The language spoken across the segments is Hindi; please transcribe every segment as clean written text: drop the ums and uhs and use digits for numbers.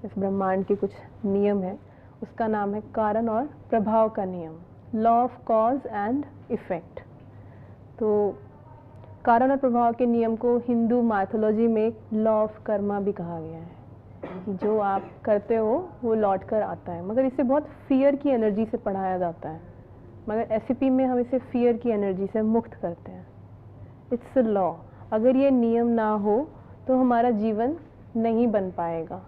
इस ब्रह्मांड के कुछ नियम है, उसका नाम है कारण और प्रभाव का नियम, law of cause and effect. तो कारण और प्रभाव के नियम को हिंदू माइथोलॉजी में लॉ ऑफ कर्मा भी कहा गया है, कि जो आप करते हो वो लौट कर आता है। मगर इसे बहुत फियर की एनर्जी से पढ़ाया जाता है, मगर एससीपी में हम इसे फियर की एनर्जी से मुक्त करते हैं। It's a law. अगर ये नियम ना हो तो हमारा जीवन नहीं बन पाएगा।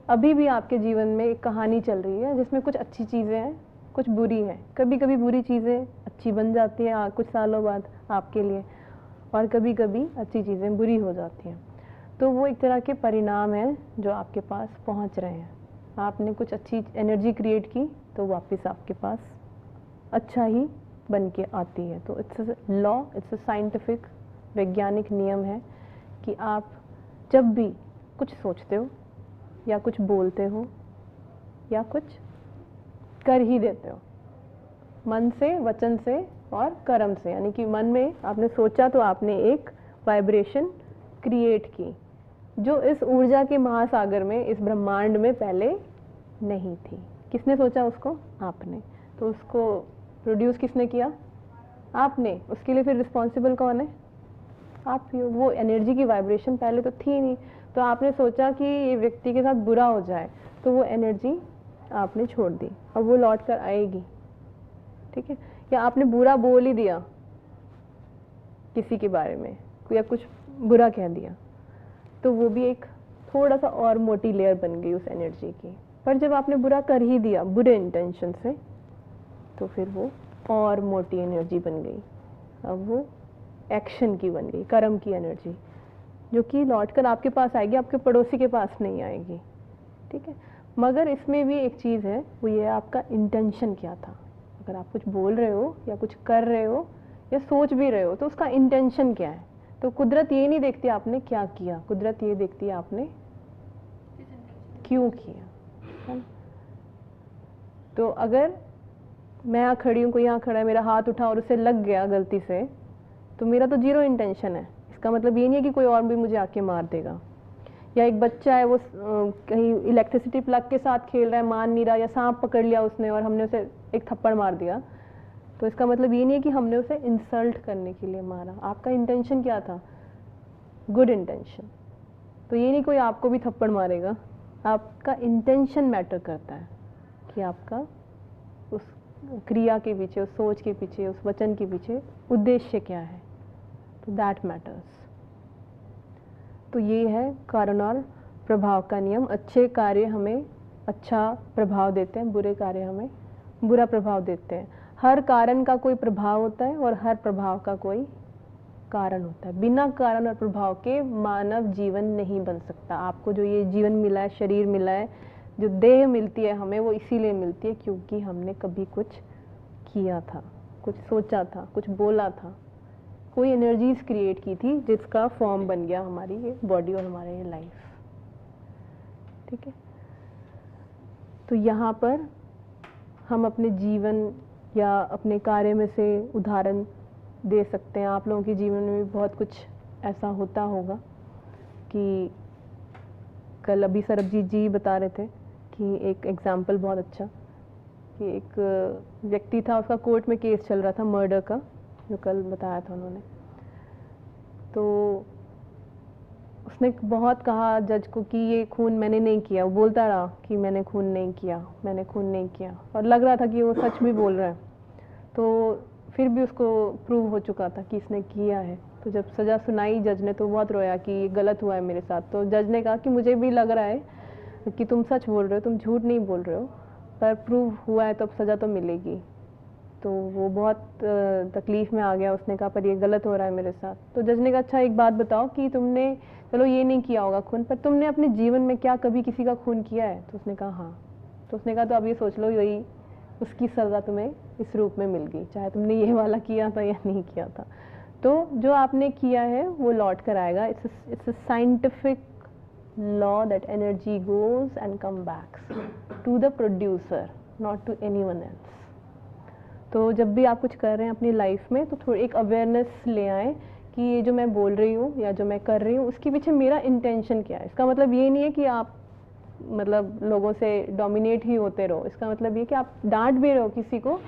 अभी भी आपके जीवन में एक कहानी चल रही है जिसमें कुछ अच्छी चीज़ें हैं, कुछ बुरी हैं। कभी कभी बुरी चीज़ें अच्छी बन जाती हैं कुछ सालों बाद आपके लिए, और कभी कभी अच्छी चीज़ें बुरी हो जाती हैं। तो वो एक तरह के परिणाम हैं जो आपके पास पहुंच रहे हैं। आपने कुछ अच्छी एनर्जी क्रिएट की तो वापस आपके पास अच्छा ही बन के आती है। तो it's a law, it's a scientific वैज्ञानिक नियम है कि आप जब भी कुछ सोचते हो या कुछ बोलते हो या कुछ कर ही देते हो, मन से, वचन से और कर्म से, यानी कि मन में आपने सोचा तो आपने एक वाइब्रेशन क्रिएट की जो इस ऊर्जा के महासागर में, इस ब्रह्मांड में पहले नहीं थी। किसने सोचा उसको? आपने। तो उसको प्रोड्यूस किसने किया? आपने। उसके लिए फिर रिस्पॉन्सिबल कौन है? आप ही हो। वो एनर्जी की वाइब्रेशन पहले तो थी नहीं, तो आपने सोचा कि ये व्यक्ति के साथ बुरा हो जाए, तो वो एनर्जी आपने छोड़ दी, अब वो लौट कर आएगी। ठीक है? या आपने बुरा बोल ही दिया किसी के बारे में, या कुछ बुरा कह दिया, तो वो भी एक थोड़ा सा और मोटी लेयर बन गई उस एनर्जी की। पर जब आपने बुरा कर ही दिया बुरे इंटेंशन से, तो फिर वो और मोटी एनर्जी बन गई। अब वो एक्शन की बन गई, कर्म की एनर्जी, जो कि लौटकर आपके पास आएगी, आपके पड़ोसी के पास नहीं आएगी। ठीक है? मगर इसमें भी एक चीज़ है, वो ये आपका इंटेंशन क्या था। अगर आप कुछ बोल रहे हो या कुछ कर रहे हो या सोच भी रहे हो, तो उसका इंटेंशन क्या है। तो कुदरत ये नहीं देखती आपने क्या किया, कुदरत ये देखती है आपने क्यों किया, है ना? तो अगर मैं यहाँ खड़ी हूँ, कोई यहाँ खड़ा है, मेरा हाथ उठा और उसे लग गया गलती से, तो मेरा तो जीरो इंटेंशन है। इसका मतलब ये नहीं है कि कोई और भी मुझे आके मार देगा। या एक बच्चा है, वो कहीं इलेक्ट्रिसिटी प्लग के साथ खेल रहा है, मान नहीं रहा, या सांप पकड़ लिया उसने और हमने उसे एक थप्पड़ मार दिया, तो इसका मतलब ये नहीं है कि हमने उसे इंसल्ट करने के लिए मारा। आपका इंटेंशन क्या था? Good intention. तो ये नहीं कोई आपको भी थप्पड़ मारेगा, आपका इंटेंशन मैटर करता है कि आपका उस क्रिया के पीछे, उस सोच के पीछे, उस वचन के पीछे उद्देश्य क्या है। तो दैट मैटर्स। तो ये है कारण और प्रभाव का नियम। अच्छे कार्य हमें अच्छा प्रभाव देते हैं, बुरे कार्य हमें बुरा प्रभाव देते हैं। हर कारण का कोई प्रभाव होता है और हर प्रभाव का कोई कारण होता है। बिना कारण और प्रभाव के मानव जीवन नहीं बन सकता। आपको जो ये जीवन मिला है, शरीर मिला है, जो देह मिलती है हमें, वो इसीलिए मिलती है क्योंकि हमने कभी कुछ किया था, कुछ सोचा था, कुछ बोला था, कोई एनर्जीज क्रिएट की थी जिसका फॉर्म बन गया हमारी ये बॉडी और हमारी ये लाइफ। ठीक है? तो यहाँ पर हम अपने जीवन या अपने कार्य में से उदाहरण दे सकते हैं। आप लोगों के जीवन में भी बहुत कुछ ऐसा होता होगा कि कल अभी सरबजीत जी बता रहे थे कि एक एग्जाम्पल बहुत अच्छा, कि एक व्यक्ति था, उसका कोर्ट में केस चल रहा था मर्डर का, जो कल बताया था उन्होंने। तो उसने बहुत कहा जज को कि ये खून मैंने नहीं किया। वो बोलता रहा कि मैंने खून नहीं किया, मैंने खून नहीं किया, और लग रहा था कि वो सच भी बोल रहा है। तो फिर भी उसको प्रूव हो चुका था कि इसने किया है। तो जब सज़ा सुनाई जज ने, तो बहुत रोया कि ये गलत हुआ है मेरे साथ। तो जज ने कहा कि मुझे भी लग रहा है कि तुम सच बोल रहे हो, तुम झूठ नहीं बोल रहे हो, पर प्रूव हुआ है तो अब सज़ा तो मिलेगी। तो वो बहुत तकलीफ़ में आ गया। उसने कहा पर ये गलत हो रहा है मेरे साथ। तो जज ने कहा अच्छा एक बात बताओ कि तुमने, चलो ये नहीं किया होगा खून, पर तुमने अपने जीवन में क्या कभी किसी का खून किया है? तो उसने कहा हाँ। तो उसने कहा तो अब ये सोच लो, यही उसकी सज़ा तुम्हें इस रूप में मिल गई, चाहे तुमने ये वाला किया था या नहीं किया था। तो जो आपने किया है वो लौट कर आएगा। It's a scientific law that energy goes and come backs to the producer, not to anyone else. तो जब भी आप कुछ कर रहे हैं अपनी लाइफ में, तो थोड़ी एक अवेयरनेस ले आए कि ये जो मैं बोल रही हूँ या जो मैं कर रही हूँ, उसके पीछे मेरा इंटेंशन क्या है। इसका मतलब ये नहीं है कि आप मतलब लोगों से डोमिनेट ही होते रहो। इसका मतलब ये कि आप डांट भी रहे हो किसी को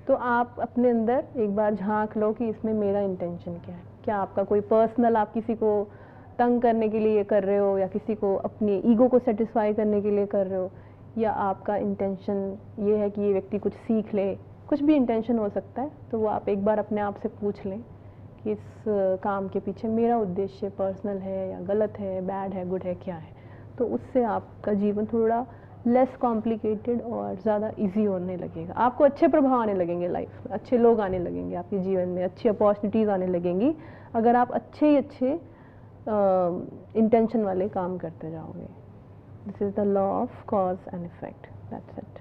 तो आप अपने अंदर एक बार झांक लो कि इसमें मेरा इंटेंशन क्या है। क्या आपका कोई पर्सनल, आप किसी को तंग करने के लिए कर रहे हो या किसी को अपनी ईगो को सेटिस्फाई करने के लिए कर रहे हो, या आपका इंटेंशन ये है कि ये व्यक्ति कुछ सीख ले। कुछ भी इंटेंशन हो सकता है, तो वो आप एक बार अपने आप से पूछ लें कि इस काम के पीछे मेरा उद्देश्य पर्सनल है या गलत है, बैड है, गुड है, क्या है। तो उससे आपका जीवन थोड़ा लेस कॉम्प्लिकेटेड और ज़्यादा इजी होने लगेगा। आपको अच्छे प्रभाव आने लगेंगे लाइफ में, अच्छे लोग आने लगेंगे आपके जीवन में, अच्छी अपॉर्चुनिटीज़ आने लगेंगी अगर आप अच्छे ही अच्छे इंटेंशन वाले काम करते जाओगे। This is the law of cause and effect. That's it.